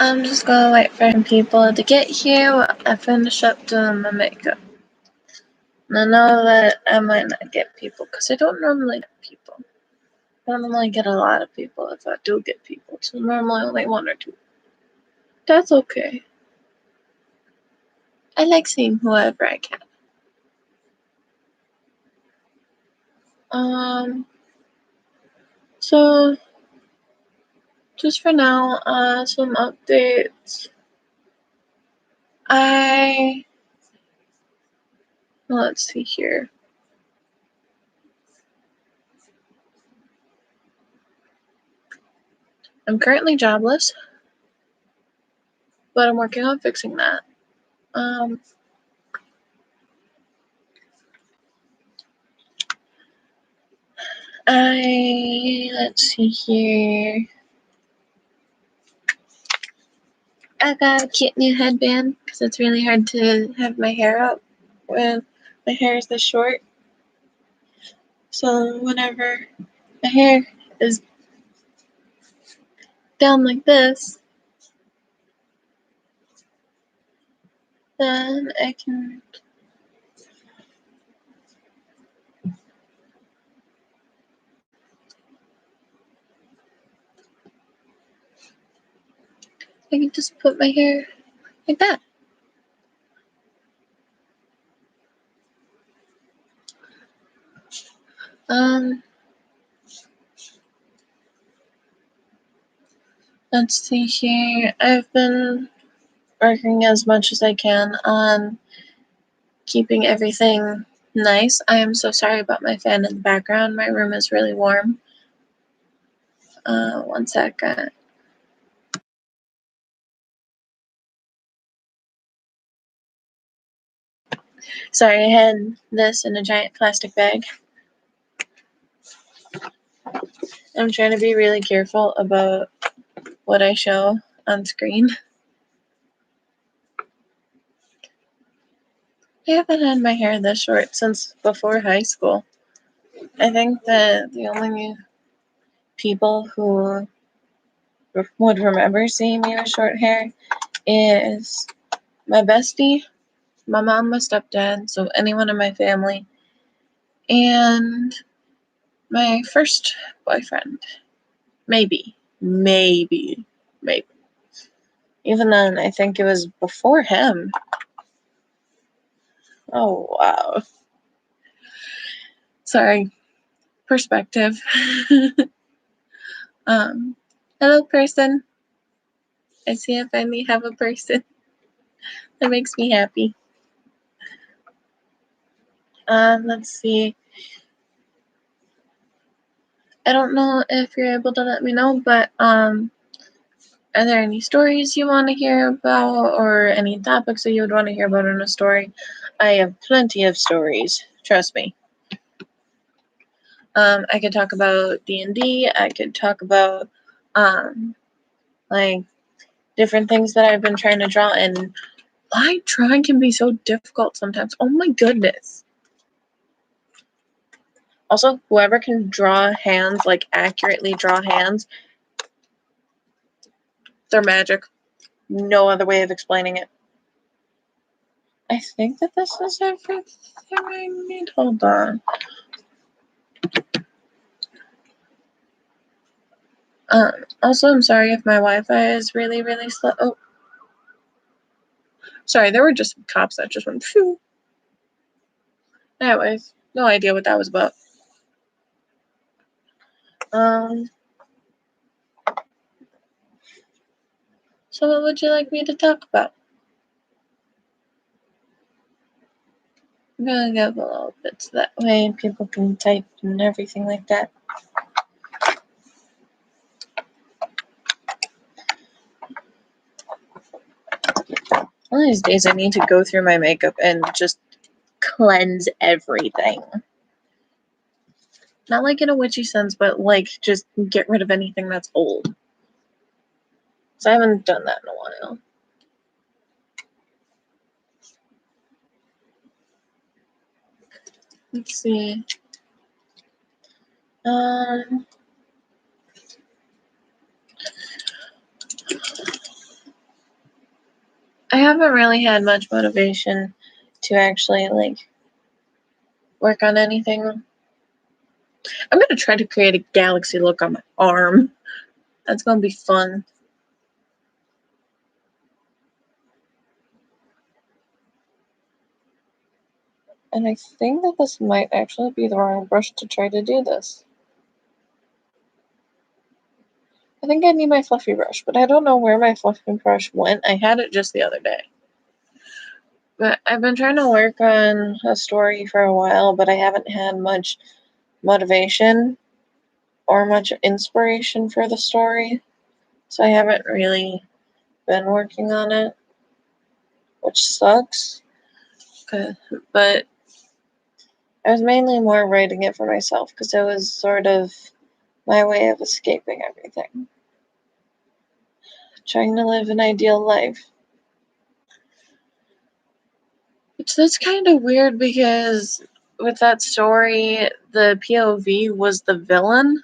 I'm just gonna wait for some people to get here while I finish up doing my makeup. And I know that I might not get people because I don't normally get people. I don't normally get a lot of people if I do get people. It's normally only one or two. That's okay. I like seeing whoever I can. So just for now, some updates. Let's see here. I'm currently jobless, but I'm working on fixing that. Let's see here. I got a cute new headband because it's really hard to have my hair up when my hair is this short. So whenever my hair is down like this, then I can just put my hair like that. Let's see here. I've been working as much as I can on keeping everything nice. I am so sorry about my fan in the background. My room is really warm. One second. Sorry, I had this in a giant plastic bag. I'm trying to be really careful about what I show on screen. I haven't had my hair this short since before high school. I think that the only people who would remember seeing me with short hair is my bestie, my mom, my stepdad, so anyone in my family, and my first boyfriend. Maybe. Even then, I think it was before him. Oh, wow. Sorry. Perspective. Hello, person. I see I finally have a person. That makes me happy. Let's see. I don't know if you're able to let me know, but are there any stories you want to hear about or any topics that you would want to hear about in a story? I have plenty of stories, trust me. I could talk about D&D, I could talk about like different things that I've been trying to draw, and drawing can be so difficult sometimes. Oh my goodness. Also, whoever can draw hands, like accurately draw hands, they're magic. No other way of explaining it. I think that this is everything I need. Hold on. Also, I'm sorry if my Wi-Fi is really, really slow. Oh. Sorry, there were just some cops that just went phew. Anyways, no idea what that was about. So what would you like me to talk about? I'm gonna give a little bit so that way people can type and everything like that. One of these days I need to go through my makeup and just cleanse everything. Not like in a witchy sense, but like just get rid of anything that's old. So I haven't done that in a while. Let's see. I haven't really had much motivation to actually like work on anything. I'm gonna try to create a galaxy look on my arm. That's gonna be fun. And I think that this might actually be the wrong brush to try to do this. I think I need my fluffy brush, but I don't know where my fluffy brush went. I had it just the other day. But I've been trying to work on a story for a while, but I haven't had much motivation or much inspiration for the story. So I haven't really been working on it, which sucks. But I was mainly more writing it for myself because it was sort of my way of escaping everything. Trying to live an ideal life. Which that's kind of weird because with that story, the POV was the villain.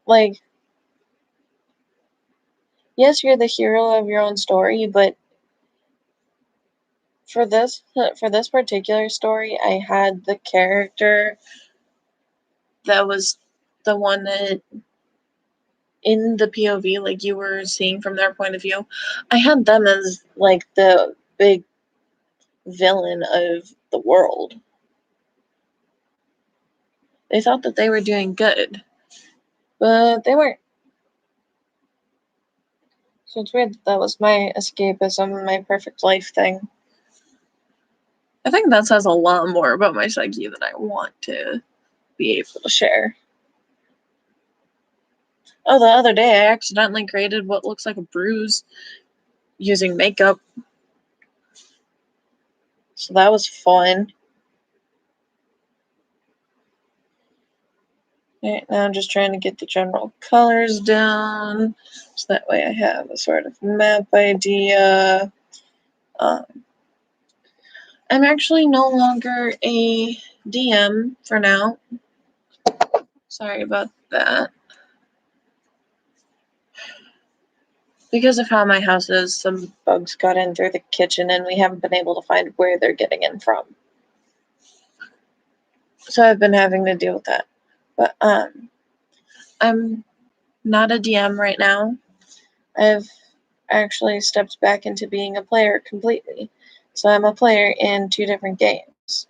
Like, yes, you're the hero of your own story, but for this particular story, I had the character that was the one that in the POV, like you were seeing from their point of view, I had them as like the big villain of the world. They thought that they were doing good, but they weren't. So it's weird that was my escapism, my perfect life thing. I think that says a lot more about my psyche than I want to be able to share. Oh, the other day I accidentally created what looks like a bruise using makeup. So that was fun. Right, now I'm just trying to get the general colors down. So that way I have a sort of map idea. Um, I'm actually no longer a DM for now. Sorry about that. Because of how my house is, some bugs got in through the kitchen and we haven't been able to find where they're getting in from. So I've been having to deal with that. But I'm not a DM right now. I've actually stepped back into being a player completely. So I'm a player in 2 different games.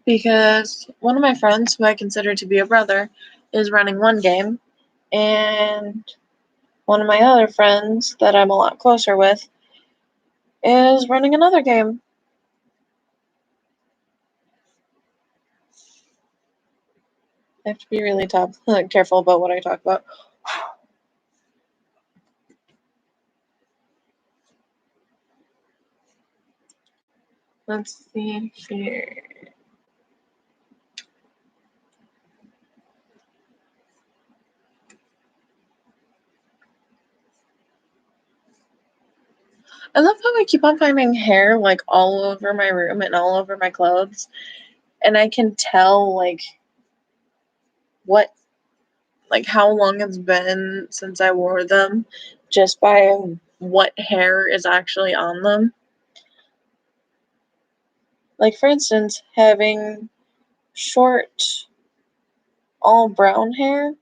Because one of my friends, who I consider to be a brother, is running one game, and one of my other friends that I'm a lot closer with is running another game. I have to be really careful about what I talk about. Let's see here. I love how I keep on finding hair like all over my room and all over my clothes, and I can tell what how long it's been since I wore them just by what hair is actually on them. Like, for instance, having short, all brown hair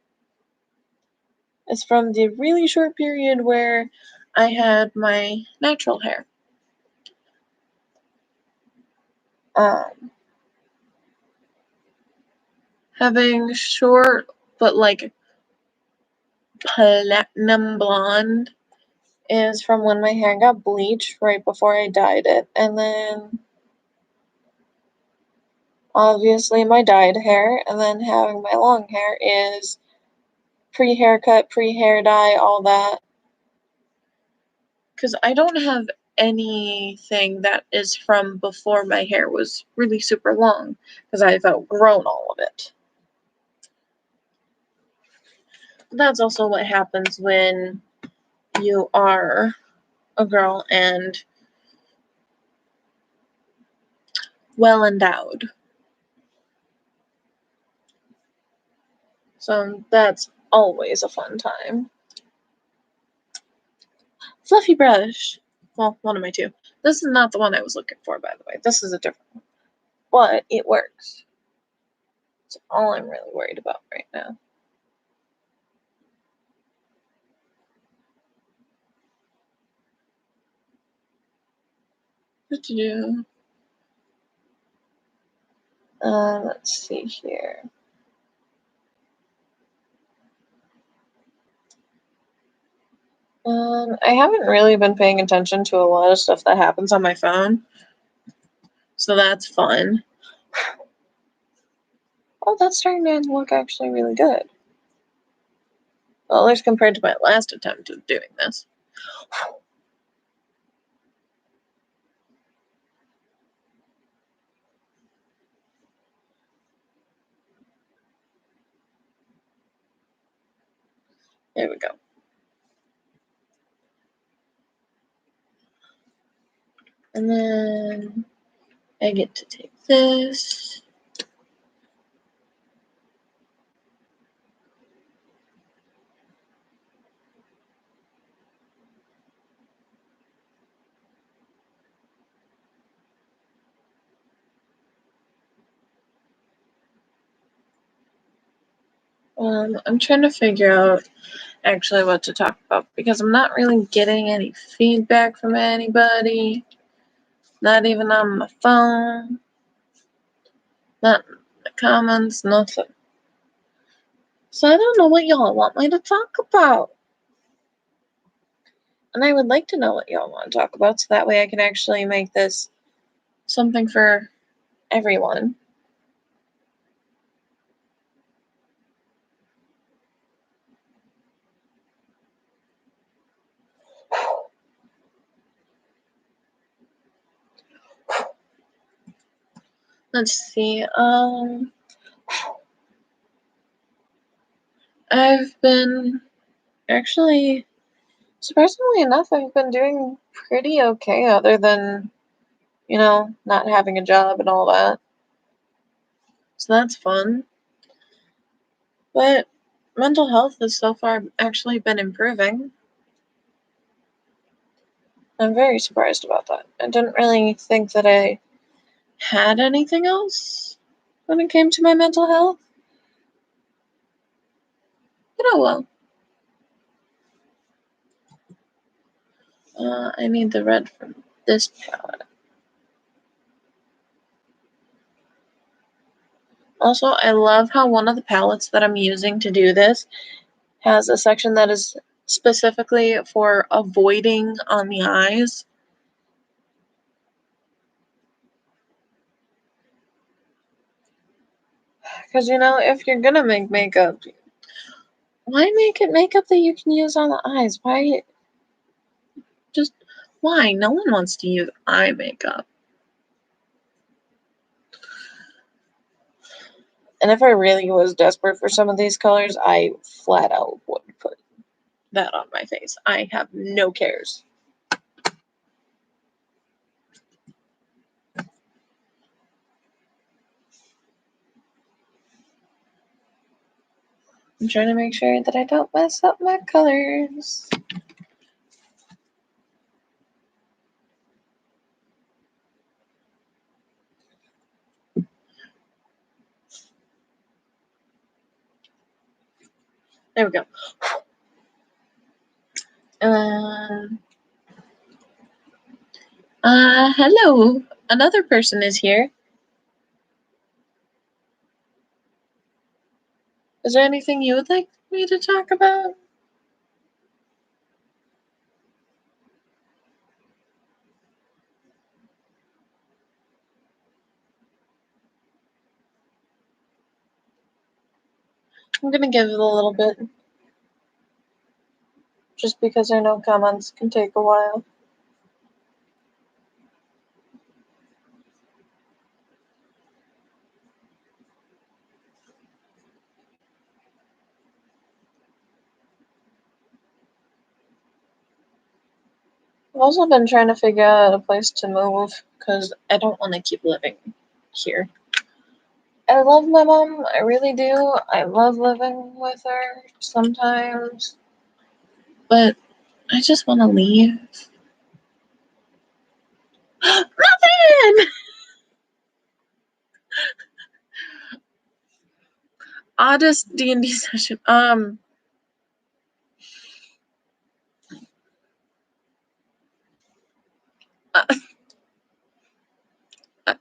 is from the really short period where I had my natural hair. Um, Having short but like platinum blonde is from when my hair got bleached right before I dyed it, and then obviously my dyed hair, and then having my long hair is pre-haircut, pre-hair dye, all that. Because I don't have anything that is from before my hair was really super long, because I've outgrown all of it. That's also what happens when you are a girl and well endowed. So that's always a fun time. Fluffy brush. Well, one of my two. This is not the one I was looking for, by the way. This is a different one. But it works. That's all I'm really worried about right now. What to do? Let's see here. I haven't really been paying attention to a lot of stuff that happens on my phone, so that's fun. Oh, that's starting to look actually really good. Well, at least compared to my last attempt of doing this. There we go. And then I get to take this. I'm trying to figure out actually what to talk about because I'm not really getting any feedback from anybody. Not even on my phone. Not in the comments, nothing. So I don't know what y'all want me to talk about. And I would like to know what y'all want to talk about so that way I can actually make this something for everyone. Let's see. I've been actually, surprisingly enough, I've been doing pretty okay other than, not having a job and all that. So that's fun. But mental health has so far actually been improving. I'm very surprised about that. I didn't really think that I had anything else when it came to my mental health. But oh well. I need the red from this palette. Also, I love how one of the palettes that I'm using to do this has a section that is specifically for avoiding on the eyes. Because, if you're gonna make makeup, why make it makeup that you can use on the eyes? Why? Just, why? No one wants to use eye makeup. And if I really was desperate for some of these colors, I flat out would put that on my face. I have no cares. I'm trying to make sure that I don't mess up my colors. There we go. Hello. Another person is here. Is there anything you would like me to talk about? I'm gonna give it a little bit. Just because I know comments can take a while. I've also been trying to figure out a place to move because I don't want to keep living here. I love my mom, I really do. I love living with her sometimes. But I just want to leave. Nothing! Oddest D&D session. Uh, uh,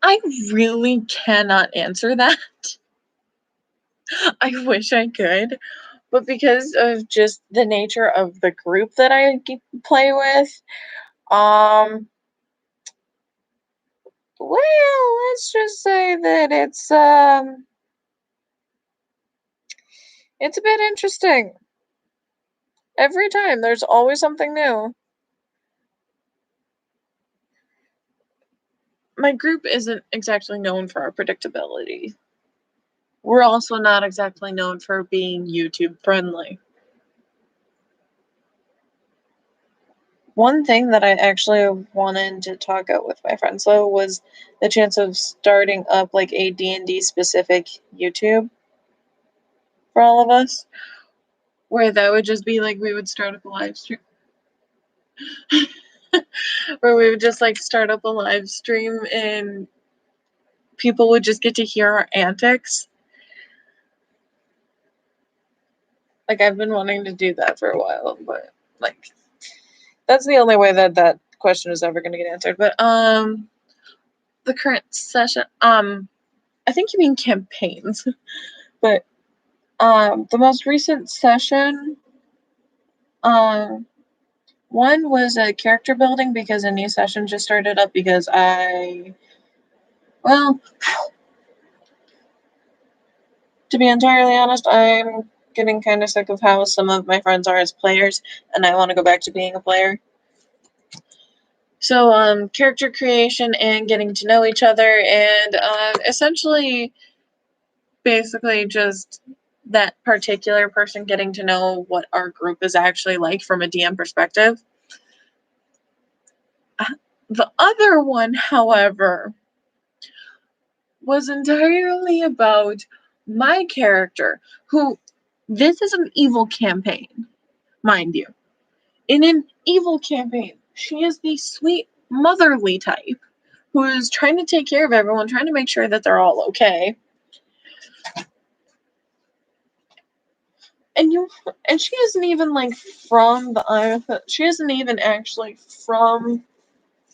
I really cannot answer that. I wish I could, but because of just the nature of the group that I play with, um, well, let's just say that it's a bit interesting. Every time there's always something new. My group isn't exactly known for our predictability. We're also not exactly known for being YouTube friendly. One thing that I actually wanted to talk out with my friends though was the chance of starting up like a D&D specific YouTube for all of us, where that would just be like we would start up a live stream where we would just like start up a live stream and people would just get to hear our antics. Like I've been wanting to do that for a while, but like that's the only way that that question is ever going to get answered. But the current session, I think you mean campaigns, but the most recent session, um, one was a character building because a new session just started up because well, to be entirely honest, I'm getting kind of sick of how some of my friends are as players, and I want to go back to being a player. So, character creation and getting to know each other, and essentially, basically, just that particular person getting to know what our group is actually like from a DM perspective. The other one, however, was entirely about my character, who this is an evil campaign, mind you. In an evil campaign, she is the sweet motherly type who is trying to take care of everyone, trying to make sure that they're all okay. And you and she isn't even like from the she isn't even actually from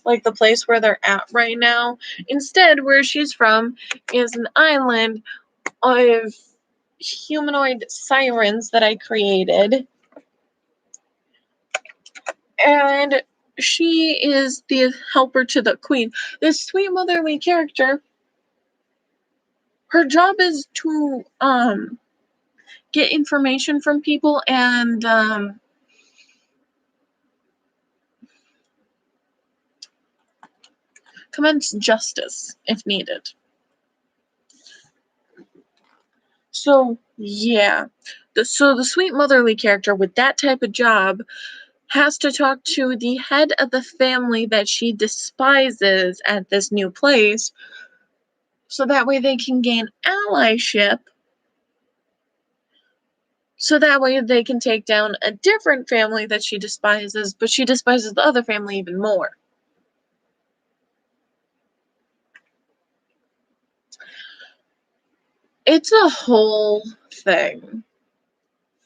like the place where they're at right now. Instead, where she's from is an island of humanoid sirens that I created. And she is the helper to the queen. This sweet motherly character, her job is to get information from people and commence justice if needed. So yeah. So the sweet motherly character with that type of job has to talk to the head of the family that she despises at this new place so that way they can gain allyship, so that way they can take down a different family that she despises, but she despises the other family even more. It's a whole thing.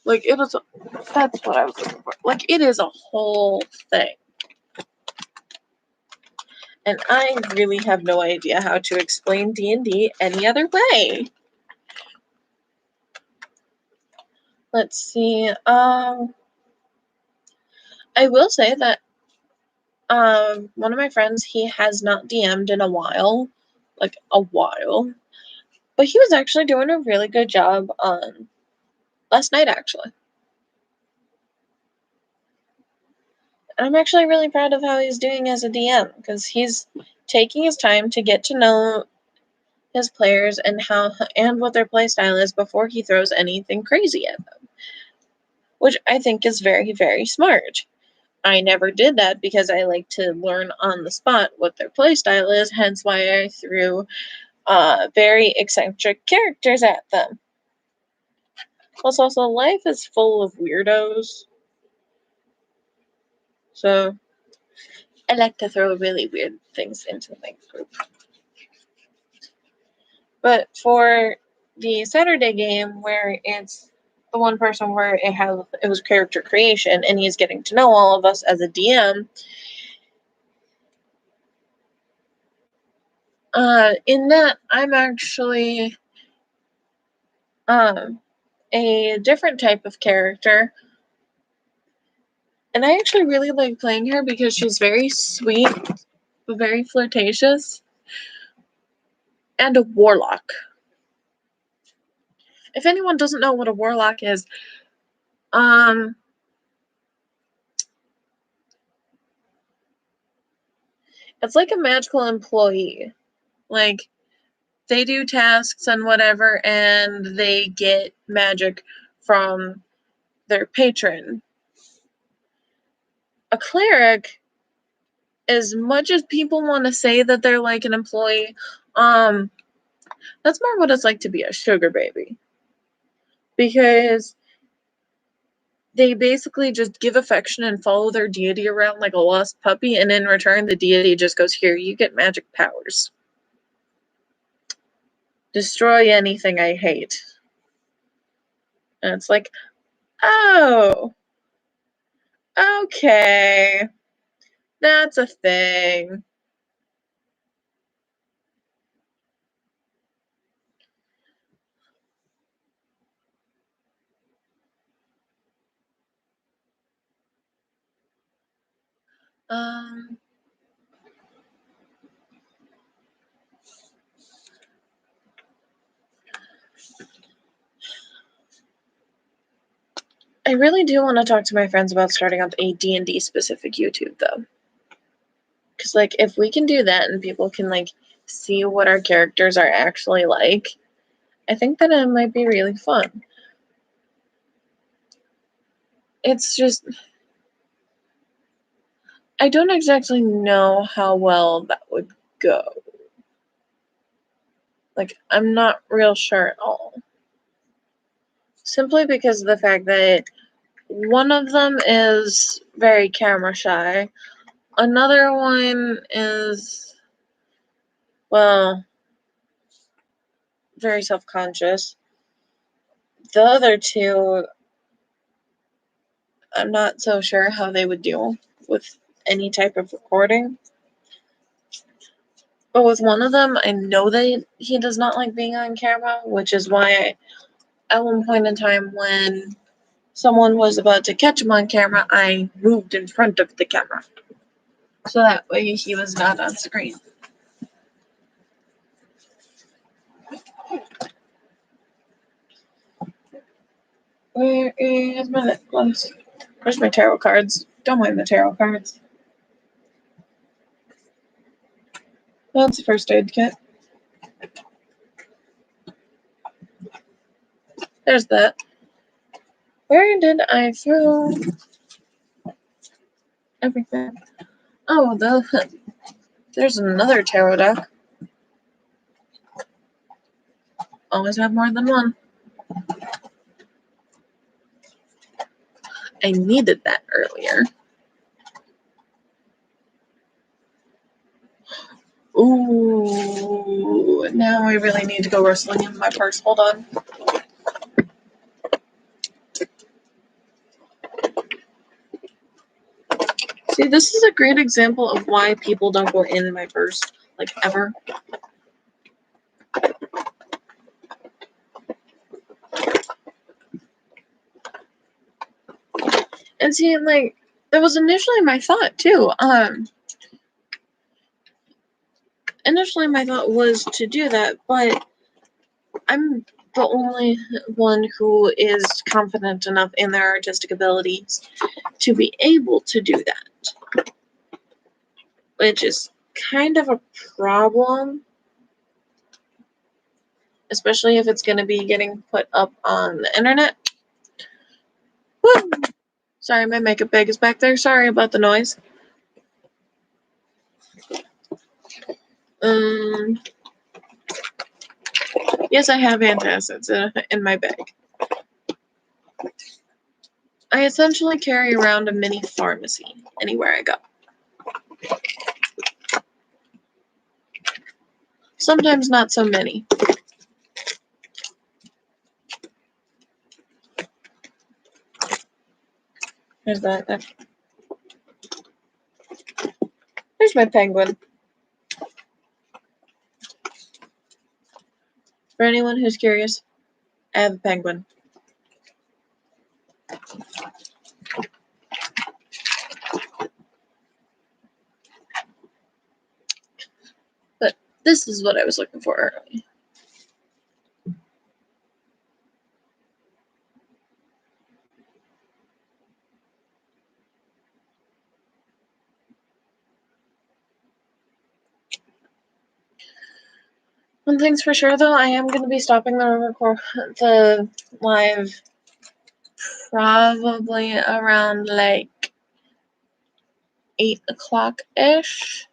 Like it is that's what I was looking for. Like it is a whole thing. And I really have no idea how to explain D&D any other way. Let's see. I will say that one of my friends, he has not DM'd in a while, like a while, but he was actually doing a really good job last night actually. And I'm actually really proud of how he's doing as a DM because he's taking his time to get to know his players and what their play style is before he throws anything crazy at them, which I think is very, very smart. I never did that because I like to learn on the spot what their play style is, hence why I threw very eccentric characters at them. Plus, also, life is full of weirdos. So, I like to throw really weird things into my group. But for the Saturday game, where it's the one person where it was character creation, and he's getting to know all of us as a DM, in that I'm actually a different type of character. And I actually really like playing her because she's very sweet, but very flirtatious, and a warlock. If anyone doesn't know what a warlock is, it's like a magical employee. Like, they do tasks and whatever, and they get magic from their patron. A cleric, as much as people want to say that they're like an employee, that's more what it's like to be a sugar baby. Because they basically just give affection and follow their deity around like a lost puppy, and in return, the deity just goes, "Here, you get magic powers. Destroy anything I hate." And it's like, oh, okay, that's a thing. Um, I really do want to talk to my friends about starting up a D&D specific YouTube, though. Because, like, if we can do that and people can, like, see what our characters are actually like, I think that it might be really fun. It's just, I don't exactly know how well that would go. Like, I'm not real sure at all. Simply because of the fact that one of them is very camera shy. Another one is, well, very self-conscious. The other two, I'm not so sure how they would deal with any type of recording. But with one of them, I know that he does not like being on camera, which is why at one point in time when someone was about to catch him on camera, I moved in front of the camera. So that way he was not on screen. Where is my necklace? Where's my tarot cards? Don't mind the tarot cards. That's a first aid kit. There's that. Where did I throw everything? Oh, there's another tarot deck. Always have more than one. I needed that earlier. Ooh, now I really need to go rustling in my purse. Hold on. See, this is a great example of why people don't go in my purse, like, ever. And see, like, that was initially my thought, too. Initially my thought was to do that, but I'm the only one who is confident enough in their artistic abilities to be able to do that. Which is kind of a problem. especially if it's going to be getting put up on the internet. Woo! Sorry, my makeup bag is back there. Sorry about the noise. Yes, I have antacids in my bag. I essentially carry around a mini pharmacy anywhere I go. Sometimes not so many. There's that. There's my penguin. For anyone who's curious, I have a penguin. But this is what I was looking for earlier. One thing's for sure, though, I am going to be stopping the live probably around like 8 o'clock-ish.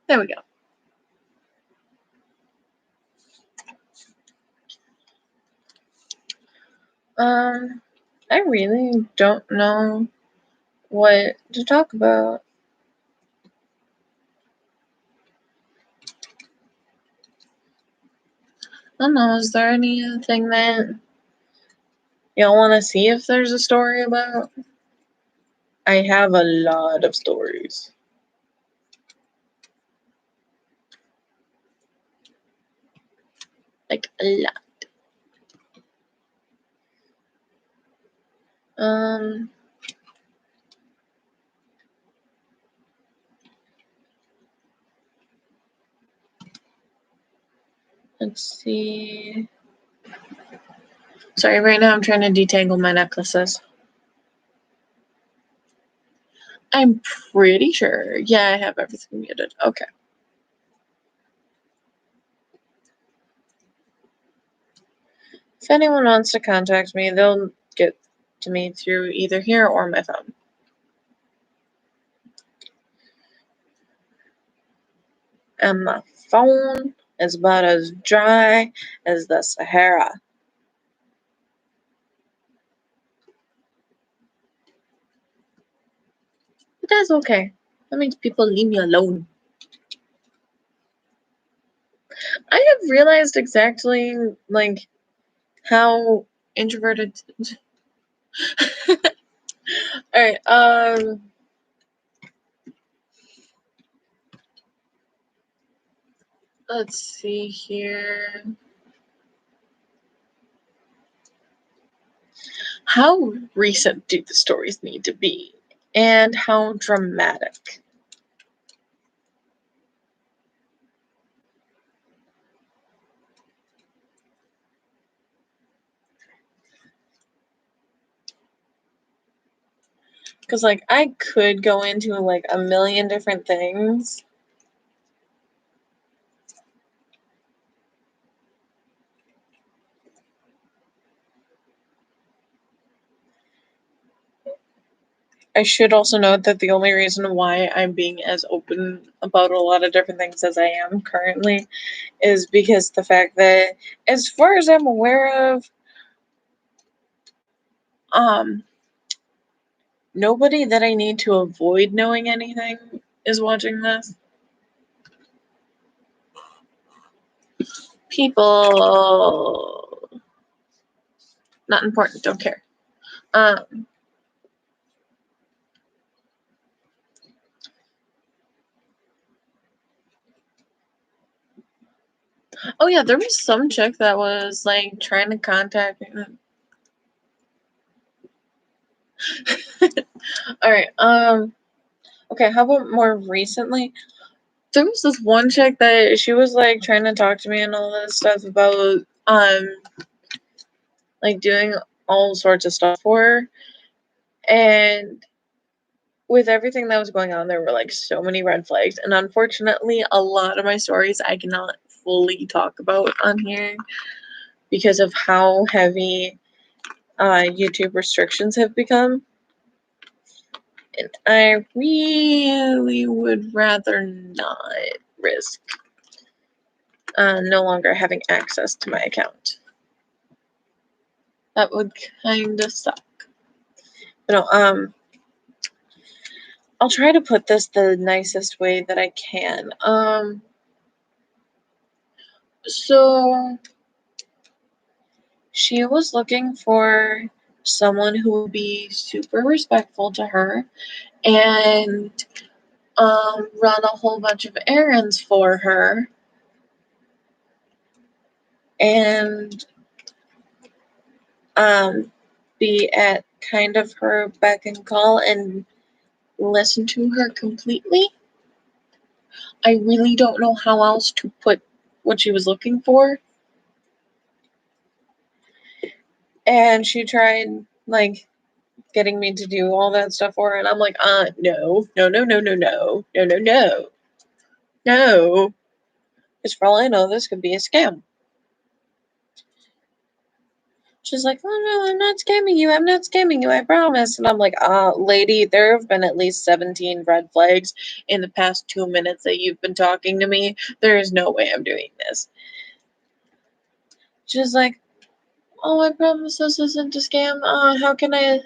There we go. I really don't know what to talk about. I don't know, is there anything that y'all want to see if there's a story about? I have a lot of stories. Like, a lot. Let's see. Sorry, right now I'm trying to detangle my necklaces. I'm pretty sure. Yeah, I have everything muted. Okay. If anyone wants to contact me, they'll get to me through either here or my phone. And my phone is about as dry as the Sahara. But that's okay. That means people leave me alone. I have realized exactly, like, how introverted. Alright, let's see here. How recent do the stories need to be? And how dramatic? Because, like, I could go into, like, a million different things. I should also note that the only reason why I'm being as open about a lot of different things as I am currently is because the fact that, as far as I'm aware of, nobody that I need to avoid knowing anything is watching this. People not important, don't care. Oh yeah, there was some chick that was like trying to contact me. All right. Okay. How about more recently? there was this one chick that she was like trying to talk to me and all this stuff about like doing all sorts of stuff for her. And with everything that was going on, there were like so many red flags. And unfortunately, a lot of my stories I cannot fully talk about on here because of how heavy YouTube restrictions have become. And I really would rather not risk no longer having access to my account. That would kind of suck. But no, I'll try to put this the nicest way that I can. So she was looking for someone who would be super respectful to her and run a whole bunch of errands for her and be at kind of her beck and call and listen to her completely. I really don't know how else to put what she was looking for. And she tried like getting me to do all that stuff for her, and I'm like, no. Because for all I know, this could be a scam. She's like, oh no, I'm not scamming you, I promise. And I'm like, lady, there have been at least 17 red flags in the past 2 minutes that you've been talking to me. There is no way I'm doing this. She's like, oh, I promise this isn't a scam. How can I,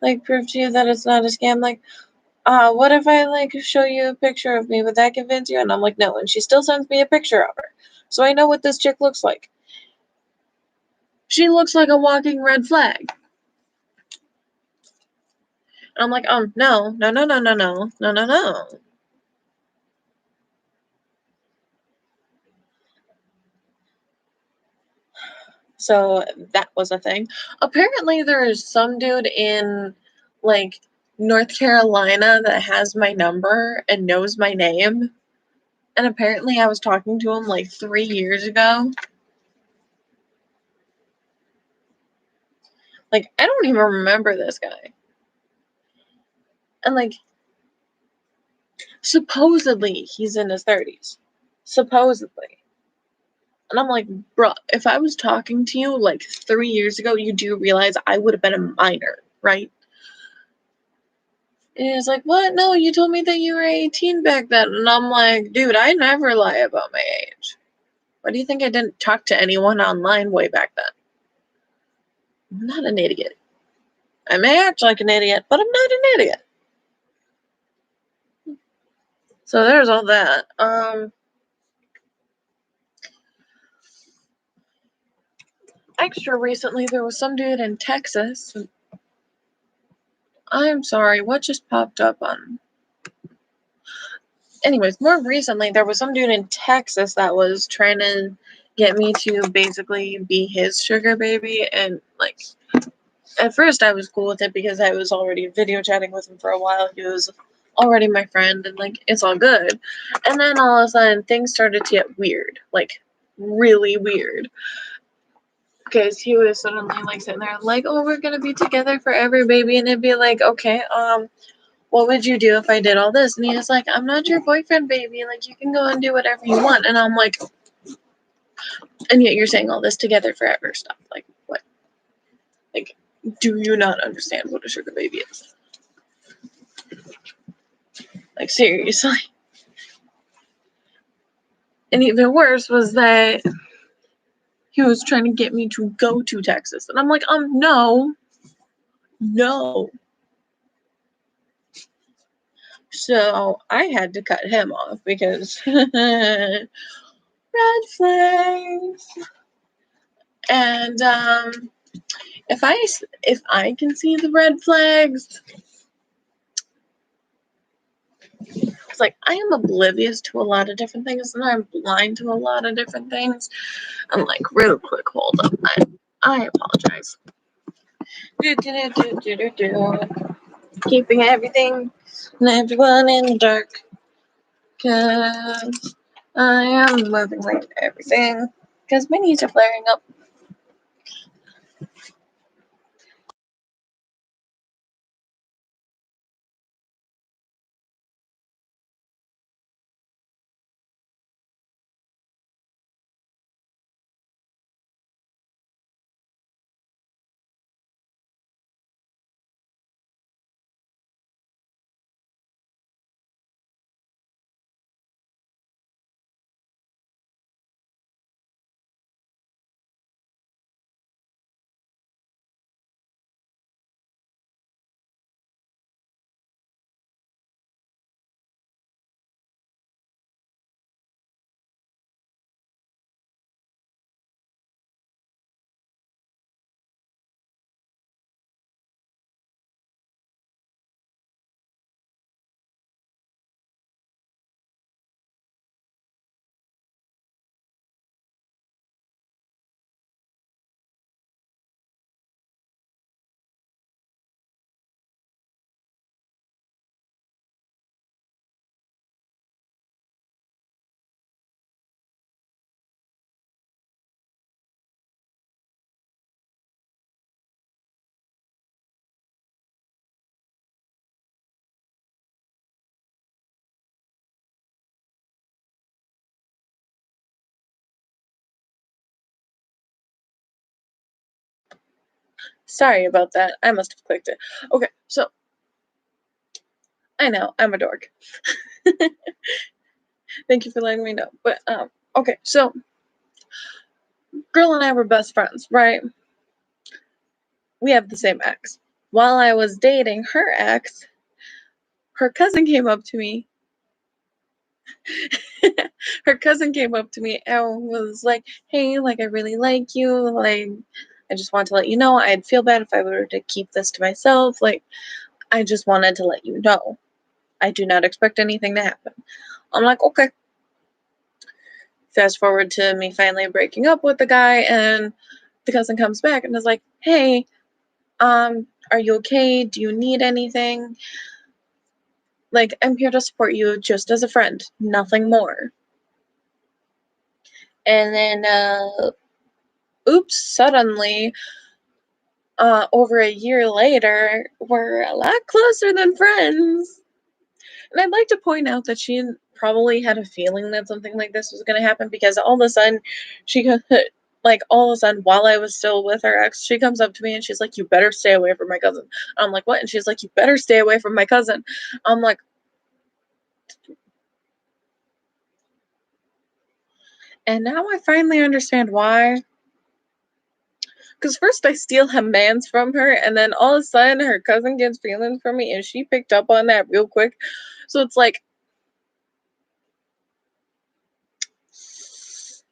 like, prove to you that it's not a scam? Like, what if I, like, show you a picture of me? Would that convince you? And I'm like, no. And she still sends me a picture of her. So I know what this chick looks like. She looks like a walking red flag. And I'm like, no. So that was a thing. Apparently, there is some dude in, like, North Carolina that has my number and knows my name. And apparently, I was talking to him, like, 3 years ago. Like, I don't even remember this guy. And, like, supposedly, he's in his 30s. Supposedly. And I'm like, bro, if I was talking to you, like, 3 years ago, you do realize I would have been a minor, right? And he's like, what? No, you told me that you were 18 back then. And I'm like, dude, I never lie about my age. Why do you think I didn't talk to anyone online way back then? I'm not an idiot. I may act like an idiot, but I'm not an idiot. So there's all that. Extra recently, there was some dude in Texas. I'm sorry, what just popped up on? Anyways, more recently, there was some dude in Texas that was trying to get me to basically be his sugar baby. And, like, at first I was cool with it because I was already video chatting with him for a while. He was already my friend, and, like, it's all good. And then all of a sudden, things started to get weird. Like, really weird. Because he was suddenly, like, sitting there, like, oh, we're gonna be together forever, baby. And it'd be like, okay, what would you do if I did all this? And he was like, I'm not your boyfriend, baby. Like, you can go and do whatever you want. And I'm like, and yet you're saying all this together forever stuff. Like, what? Like, do you not understand what a sugar baby is? Like, seriously. And even worse was that he was trying to get me to go to Texas. And I'm like, no. So I had to cut him off because red flags. And if I can see the red flags, it's like I am oblivious to a lot of different things, and I'm blind to a lot of different things. I'm like, real quick, hold up. I apologize. Keeping everything and everyone in the dark. because I am moving late and everything, because my knees are flaring up. Sorry about that. I must have clicked it. Okay, so I know I'm a dork. Thank you for letting me know. But okay, so girl and I were best friends, right? We have the same ex. While I was dating her ex, her cousin came up to me. Her cousin came up to me and was like, "Hey, like I really like you. Like I just want to let you know I'd feel bad if I were to keep this to myself. Like I just wanted to let you know. I do not expect anything to happen." I'm like, "Okay." Fast forward to me finally breaking up with the guy, and the cousin comes back and is like, "Hey, are you okay? Do you need anything? Like, I'm here to support you just as a friend, nothing more." And then, oops, suddenly, over a year later, we're a lot closer than friends. And I'd like to point out that she probably had a feeling that something like this was going to happen because all of a sudden, she could, like, all of a sudden, while I was still with her ex, she comes up to me and she's like, "You better stay away from my cousin." I'm like, "What?" And she's like, "You better stay away from my cousin." I'm like, and now I finally understand why. Because first I steal her mans from her, and then all of a sudden her cousin gets feelings from me, and she picked up on that real quick. So it's like,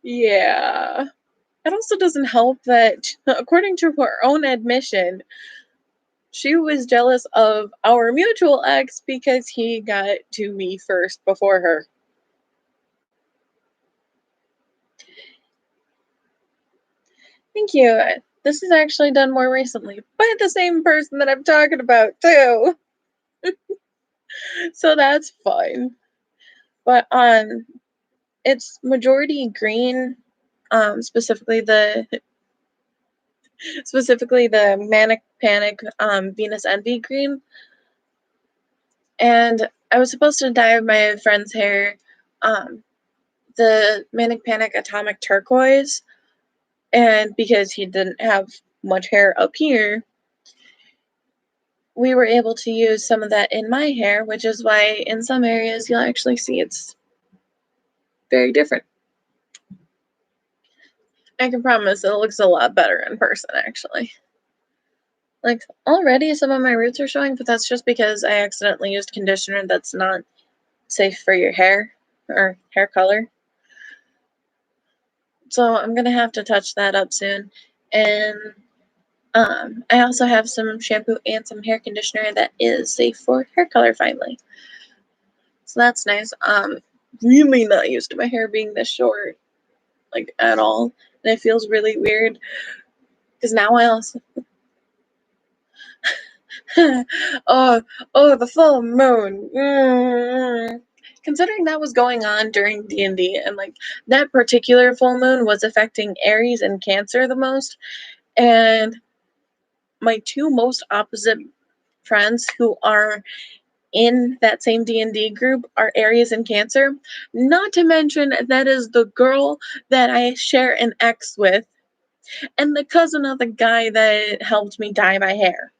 yeah. It also doesn't help that, according to her own admission, she was jealous of our mutual ex because he got to me first before her. Thank you. This is actually done more recently by the same person that I'm talking about, too. So that's fine. But it's majority green, specifically the Manic Panic Venus Envy green. And I was supposed to dye my friend's hair um the Manic Panic Atomic Turquoise, and because he didn't have much hair up here, we were able to use some of that in my hair, which is why in some areas you'll actually see it's very different. I can promise it looks a lot better in person, actually. Like, already some of my roots are showing, but that's just because I accidentally used conditioner that's not safe for your hair or hair color. So I'm gonna have to touch that up soon. And I also have some shampoo and some hair conditioner that is safe for hair color finally. So that's nice. Really not used to my hair being this short, like at all. And it feels really weird because now I also oh, oh, the full moon. considering that was going on during D&D, and like that particular full moon was affecting Aries and Cancer the most, and my two most opposite friends who are in that same D&D group are Aries and Cancer. Not to mention that is the girl that I share an ex with and the cousin of the guy that helped me dye my hair.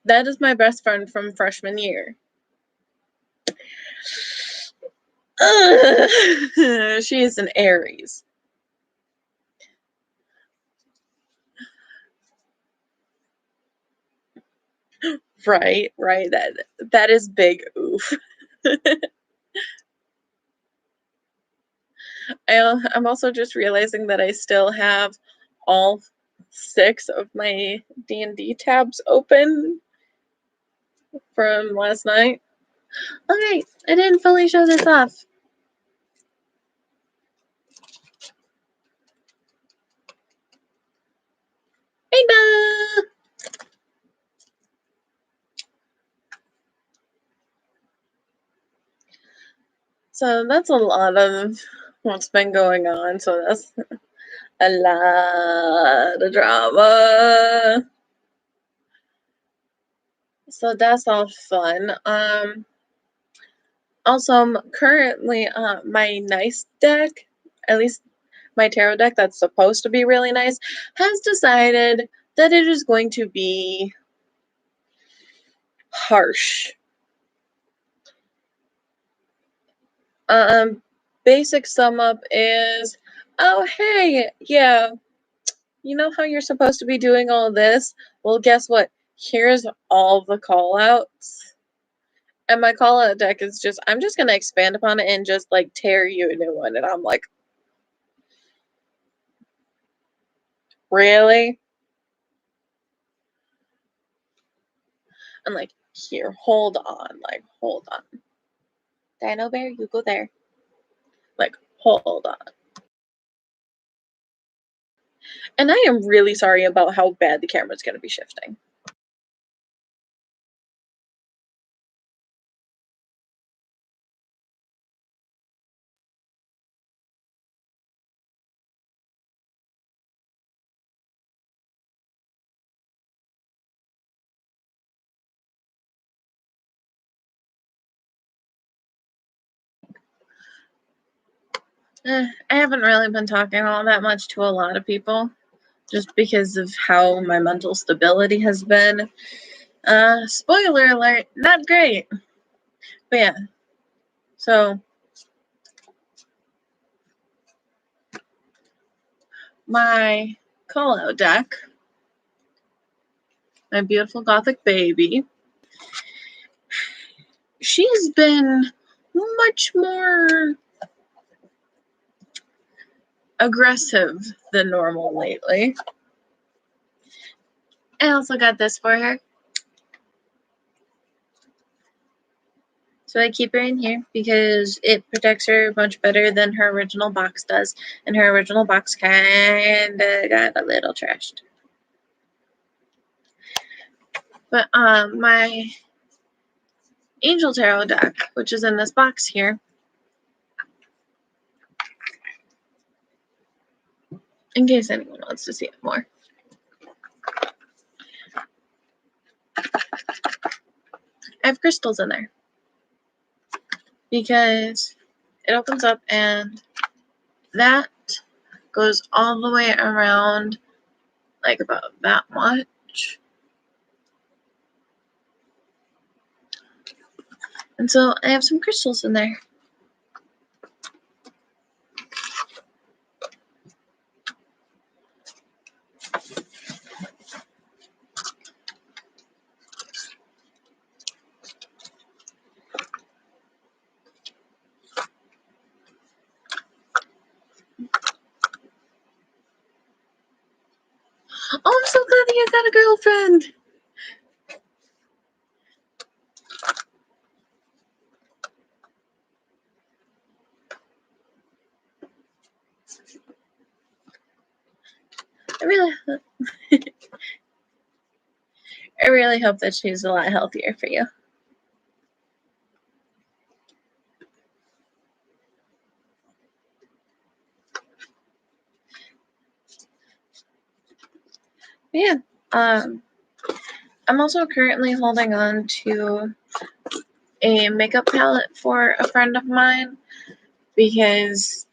That is my best friend from freshman year. She is an Aries. Right. That is big oof. I'm also just realizing that I still have all 6 of my D&D tabs open from last night. Okay, I didn't fully show this off. Rainbow! So that's a lot of what's been going on. So that's a lot of drama. So that's all fun. Also, currently, my nice deck, at least my tarot deck that's supposed to be really nice, has decided that it is going to be harsh. Um, Basic sum up is, oh hey, yeah, you know how you're supposed to be doing all this? Well, guess what? Here's all the call outs. And my call out deck is just, I'm just gonna expand upon it and just like tear you a new one. And I'm like, really? I'm like, here, hold on, like, hold on. Dino Bear, you go there. Like, hold on. And I am really sorry about how bad the camera's gonna be shifting. I haven't really been talking all that much to a lot of people, just because of how my mental stability has been. Spoiler alert, not great. But yeah, so my call out deck, my beautiful gothic baby, she's been much more aggressive than normal lately. I also got this for her. So I keep her in here because it protects her much better than her original box does. And her original box kinda got a little trashed. But my Angel Tarot deck, which is in this box here, in case anyone wants to see it more. I have crystals in there because it opens up and that goes all the way around, like about that much. And so I have some crystals in there. Oh, I'm so glad that you got a girlfriend. I really hope that she's a lot healthier for you. Yeah. I'm also currently holding on to a makeup palette for a friend of mine because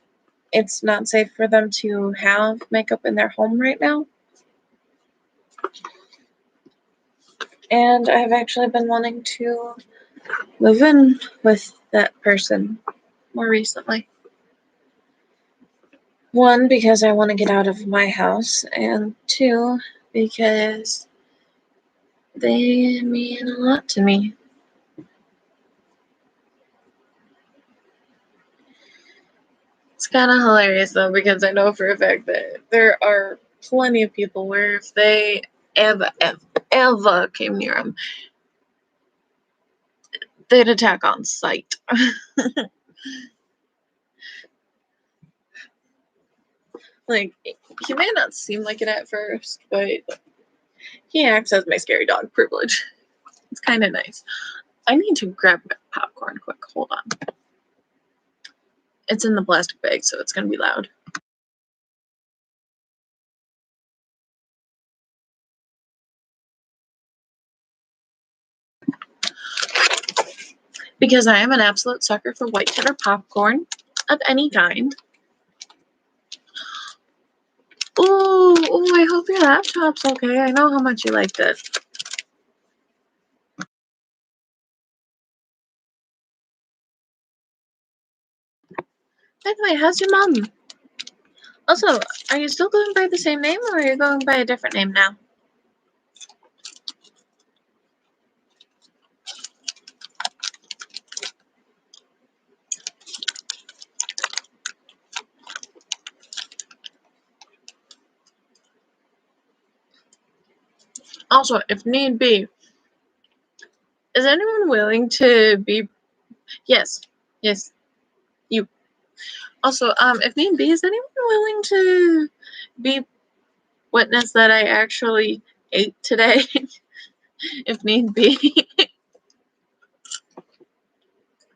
it's not safe for them to have makeup in their home right now. And I've actually been wanting to move in with that person more recently. One, because I want to get out of my house, and two, because they mean a lot to me. It's kind of hilarious though, because I know for a fact that there are plenty of people where if they ever came near them, they'd attack on sight. Like, he may not seem like it at first, but he acts as my scary dog privilege. It's kind of nice. I need to grab my popcorn quick. Hold on. It's in the plastic bag, so it's going to be loud. Because I am an absolute sucker for white cheddar popcorn of any kind. Ooh, I hope your laptop's okay. I know how much you liked it. By the way, how's your mom? Also, are you still going by the same name or are you going by a different name now? Also, if need be, is anyone willing to be... Yes, you. Also, if need be, is anyone willing to be witness that I actually ate today? If need be.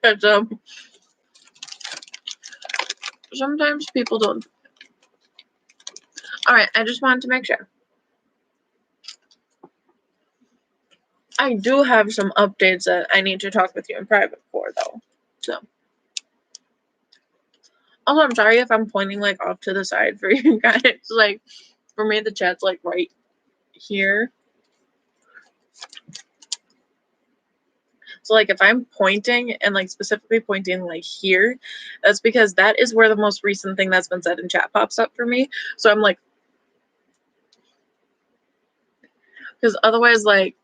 Because, sometimes people don't. Alright, I just wanted to make sure. I do have some updates that I need to talk with you in private for, though. So. Also, I'm sorry if I'm pointing, like, off to the side for you guys. Like, for me, the chat's, like, right here. So, like, if I'm pointing and, like, specifically pointing, like, here, that's because that is where the most recent thing that's been said in chat pops up for me. So I'm, like... Because otherwise, like,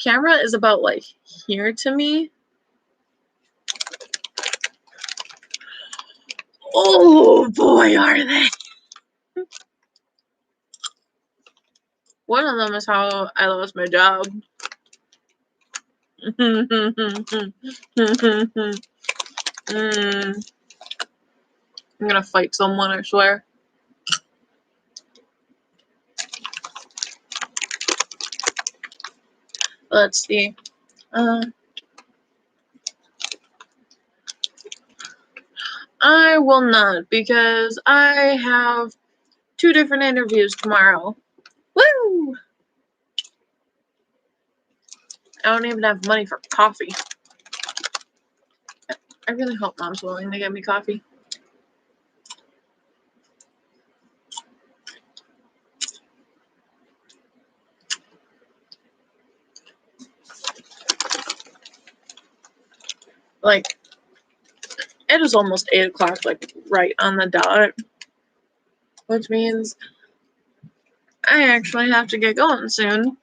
camera is about, like, here to me. Oh, boy, are they! One of them is how I lost my job. I'm gonna fight someone, I swear. Let's see. I will not, because I have 2 different interviews tomorrow. Woo! I don't even have money for coffee. I really hope Mom's willing to get me coffee. Like, it is almost 8 o'clock, like, right on the dot. Which means I actually have to get going soon.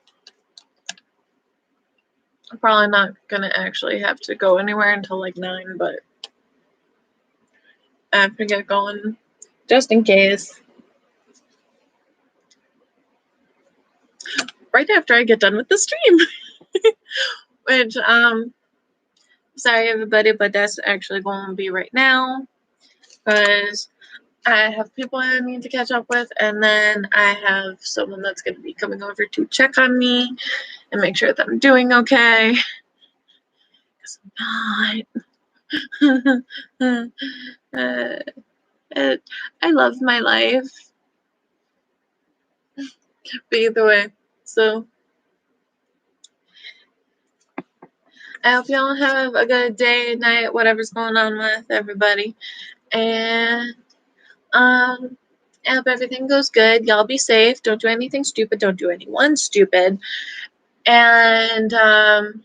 I'm probably not gonna actually have to go anywhere until, like, 9, but I have to get going just in case. Right after I get done with the stream. Which, sorry everybody, but that's actually going to be right now. Because I have people I need to catch up with, and then I have someone that's going to be coming over to check on me and make sure that I'm doing okay. Because I'm not. I love my life. But either way, so I hope y'all have a good day, night, whatever's going on with everybody. And I hope everything goes good. Y'all be safe. Don't do anything stupid. Don't do anyone stupid. And don't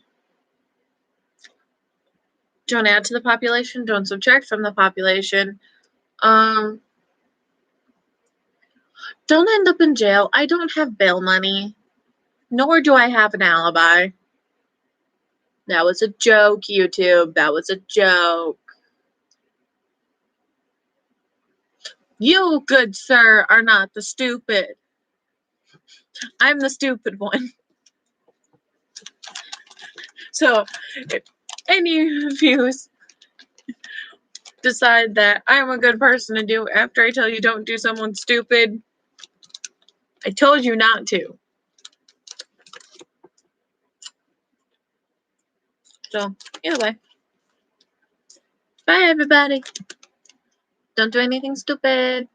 add to the population. Don't subtract from the population. Don't end up in jail. I don't have bail money, nor do I have an alibi. That was a joke, YouTube. That was a joke. You, good sir, are not the stupid. I'm the stupid one. So, if any of you decide that I'm a good person to do after I tell you don't do someone stupid, I told you not to. So, either way. Bye, everybody. Don't do anything stupid.